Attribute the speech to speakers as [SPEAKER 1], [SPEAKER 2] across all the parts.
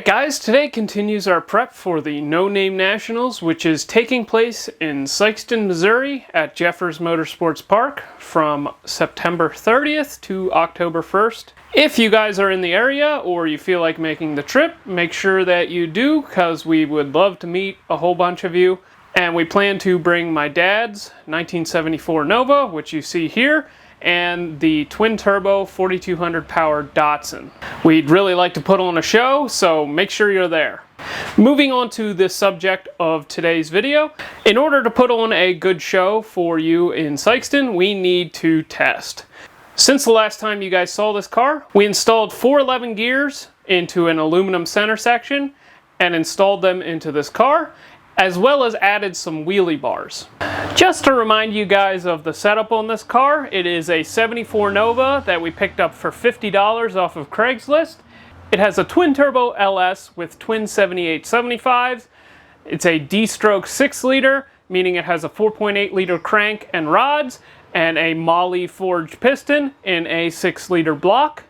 [SPEAKER 1] Alright guys, today continues our prep for the No Name Nationals, which is taking place in Sikeston, Missouri at Jeffers Motorsports Park from September 30th to October 1st. If you guys are in the area or you feel like making the trip, make sure that you do, because we would love to meet a whole bunch of you. And we plan to bring my dad's 1974 Nova, which you see here, and the twin-turbo 4200 powered Datsun. We'd really like to put on a show, so make sure you're there. Moving on to the subject of today's video, in order to put on a good show for you in Sikeston, we need to test. Since the last time you guys saw this car, we installed 411 gears into an aluminum center section and installed them into this car, as well as added some wheelie bars. Just to remind you guys of the setup on this car, it is a 74 Nova that we picked up for $50 off of Craigslist. It has a twin-turbo LS with twin 7875s. It's a Destroke 6-liter, meaning it has a 4.8-liter crank and rods, and a Moly forged piston in a 6-liter block.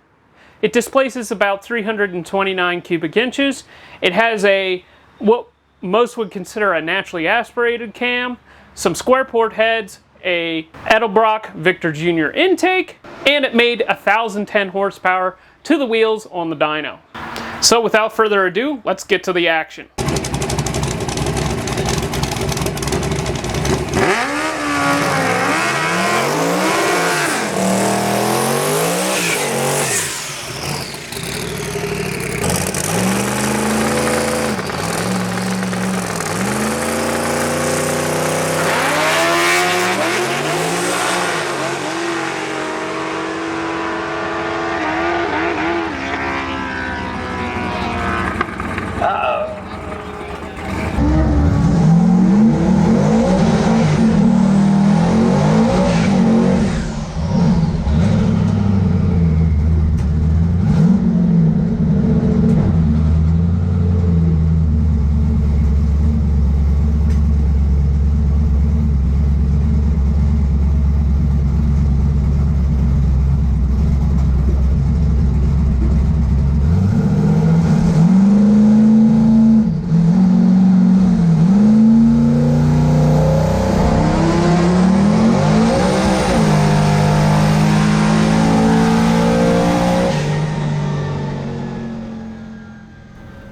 [SPEAKER 1] It displaces about 329 cubic inches. It has what most would consider a naturally aspirated cam, some square port heads, a Edelbrock Victor Jr. intake, and it made 1,010 horsepower to the wheels on the dyno. So without further ado, let's get to the action.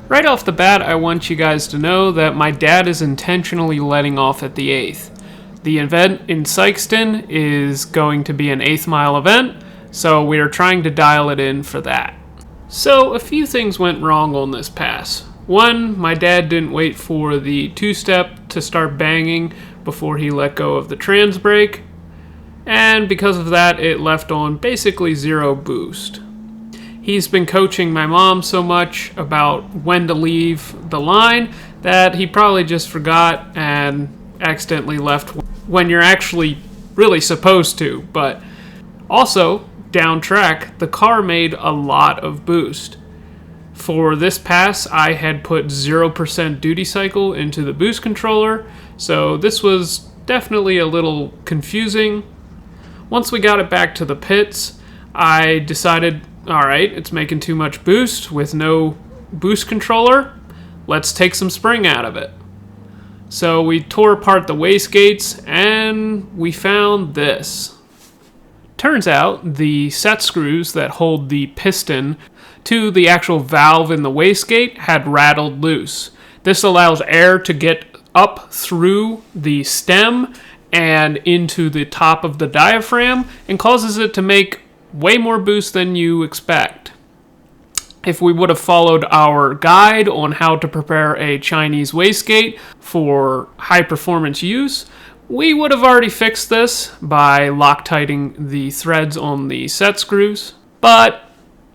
[SPEAKER 1] Right off the bat, I want you guys to know that my dad is intentionally letting off at the 8th. The event in Sikeston is going to be an 8th mile event, so we are trying to dial it in for that. So a few things went wrong on this pass. One, my dad didn't wait for the two-step to start banging before he let go of the trans brake, and because of that, it left on basically zero boost. He's been coaching my mom so much about when to leave the line that he probably just forgot and accidentally left when you're actually really supposed to. But also, down track, the car made a lot of boost. For this pass, I had put 0% duty cycle into the boost controller, so this was definitely a little confusing. Once we got it back to the pits, I decided, alright, it's making too much boost with no boost controller. Let's take some spring out of it. So we tore apart the wastegates and we found this. Turns out the set screws that hold the piston to the actual valve in the wastegate had rattled loose. This allows air to get up through the stem and into the top of the diaphragm and causes it to make way more boost than you expect. If we would have followed our guide on how to prepare a Chinese wastegate for high performance use, we would have already fixed this by Loctiting the threads on the set screws, but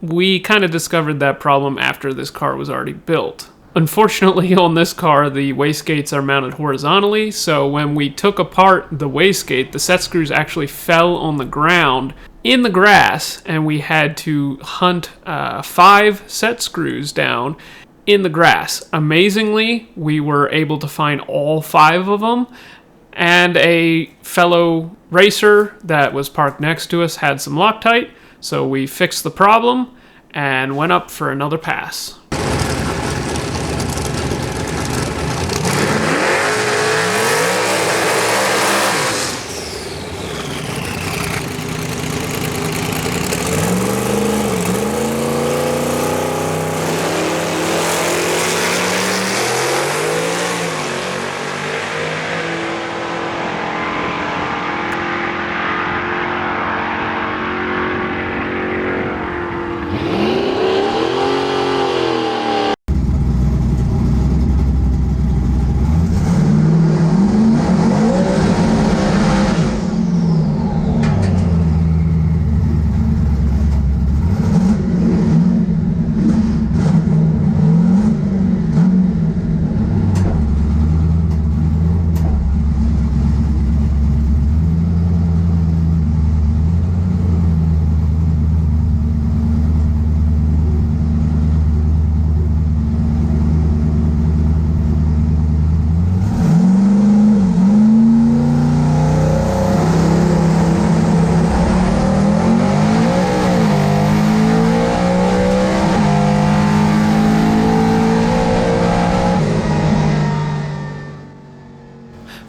[SPEAKER 1] we kind of discovered that problem after this car was already built. Unfortunately, on this car, the wastegates are mounted horizontally, so when we took apart the wastegate, the set screws actually fell on the ground in the grass, and we had to hunt 5 set screws down in the grass. Amazingly, we were able to find all 5 of them, and a fellow racer that was parked next to us had some Loctite, so we fixed the problem and went up for another pass.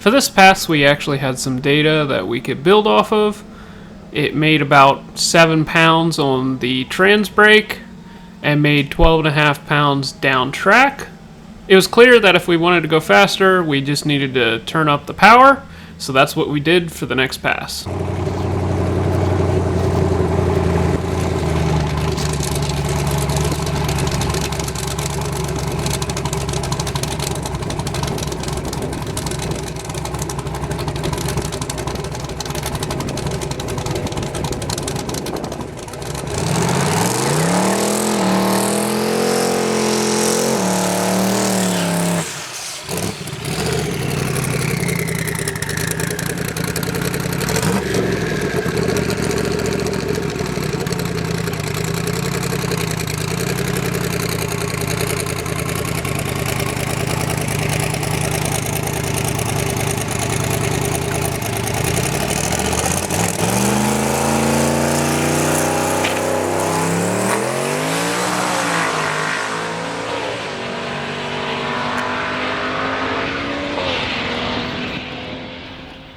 [SPEAKER 1] For this pass, we actually had some data that we could build off of. It made about 7 pounds on the trans brake and made 12.5 pounds down track. It was clear that if we wanted to go faster, we just needed to turn up the power, so that's what we did for the next pass.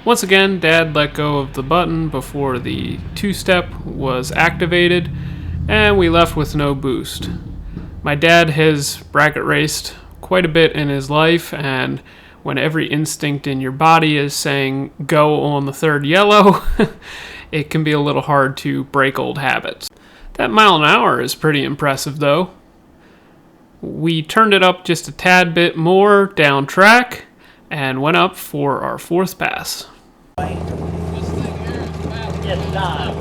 [SPEAKER 1] Once again, Dad let go of the button before the two-step was activated, and we left with no boost. My dad has bracket raced quite a bit in his life, and when every instinct in your body is saying go on the third yellow, it can be a little hard to break old habits. That mile an hour is pretty impressive though. We turned it up just a tad bit more down track and went up for our fourth pass.
[SPEAKER 2] It's time.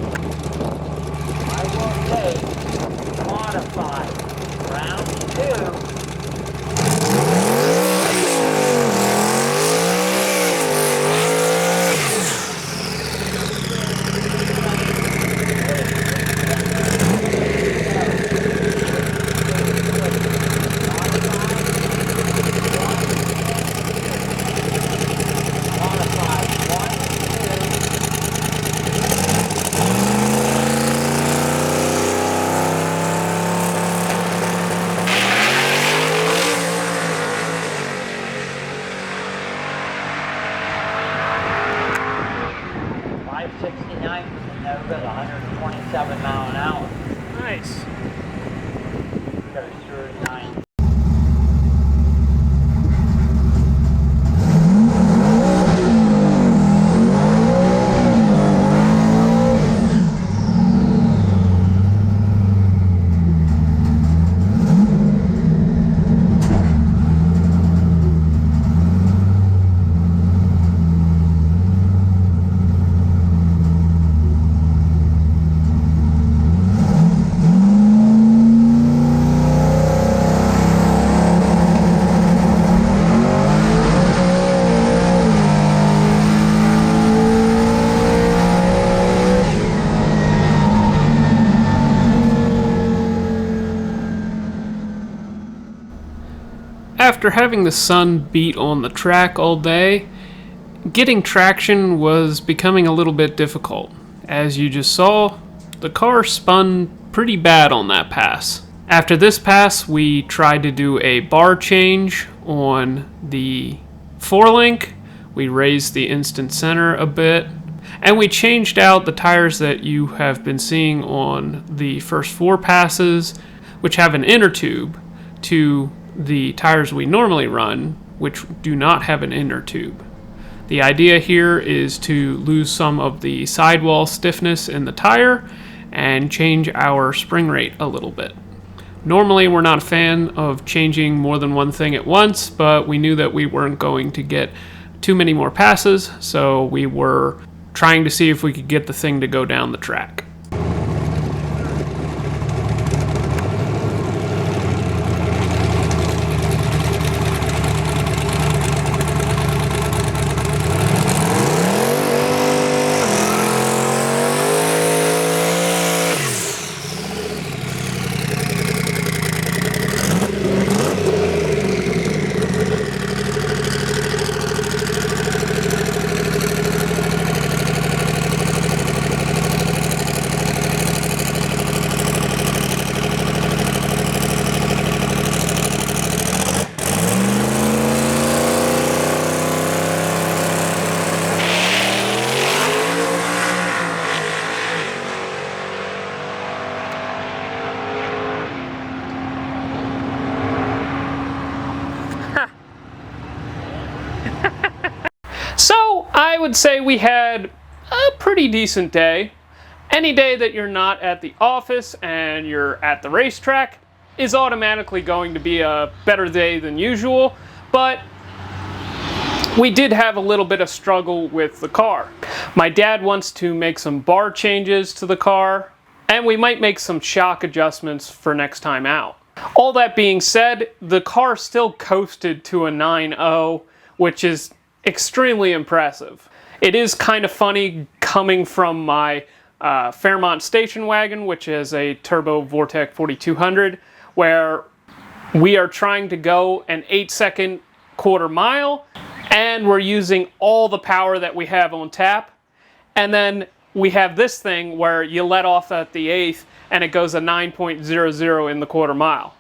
[SPEAKER 2] I will take modified round 2. At 127 mile an hour.
[SPEAKER 1] Nice.
[SPEAKER 2] Got a sure 9.
[SPEAKER 1] After having the sun beat on the track all day, getting traction was becoming a little bit difficult. As you just saw, the car spun pretty bad on that pass. After this pass, we tried to do a bar change on the 4-link. We raised the instant center a bit, and we changed out the tires that you have been seeing on the first 4 passes, which have an inner tube, to the tires we normally run, which do not have an inner tube. The idea here is to lose some of the sidewall stiffness in the tire and change our spring rate a little bit. Normally we're not a fan of changing more than one thing at once, but we knew that we weren't going to get too many more passes, so we were trying to see if we could get the thing to go down the track. would say we had a pretty decent day. Any day that you're not at the office and you're at the racetrack is automatically going to be a better day than usual, but we did have a little bit of struggle with the car. My dad wants to make some bar changes to the car, and we might make some shock adjustments for next time out. All that being said, the car still coasted to a 9.0, which is extremely impressive. It is kind of funny coming from my Fairmont station wagon, which is a turbo Vortec 4200, where we are trying to go an 8-second quarter mile, and we're using all the power that we have on tap. And then we have this thing where you let off at the 8th and it goes a 9.00 in the quarter mile.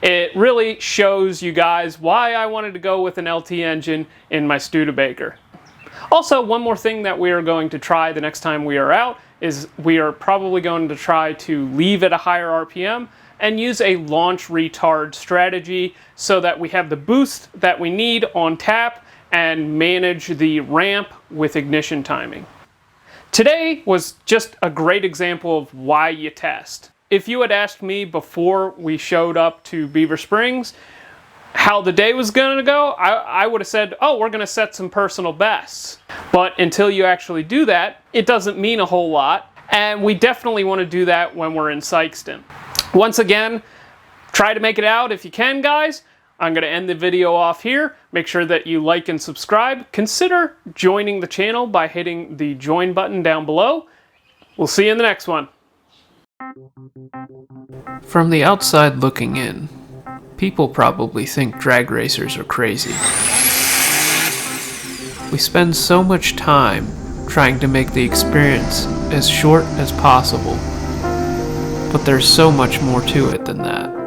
[SPEAKER 1] It really shows you guys why I wanted to go with an LT engine in my Studebaker. Also, one more thing that we are going to try the next time we are out is we are probably going to try to leave at a higher RPM and use a launch retard strategy so that we have the boost that we need on tap and manage the ramp with ignition timing. Today was just a great example of why you test. If you had asked me before we showed up to Beaver Springs how the day was going to go, I would have said, oh, we're going to set some personal bests. But until you actually do that, it doesn't mean a whole lot. And we definitely want to do that when we're in Sikeston. Once again, try to make it out if you can, guys. I'm going to end the video off here. Make sure that you like and subscribe. Consider joining the channel by hitting the join button down below. We'll see you in the next one.
[SPEAKER 3] From the outside looking in, people probably think drag racers are crazy. We spend so much time trying to make the experience as short as possible, but there's so much more to it than that.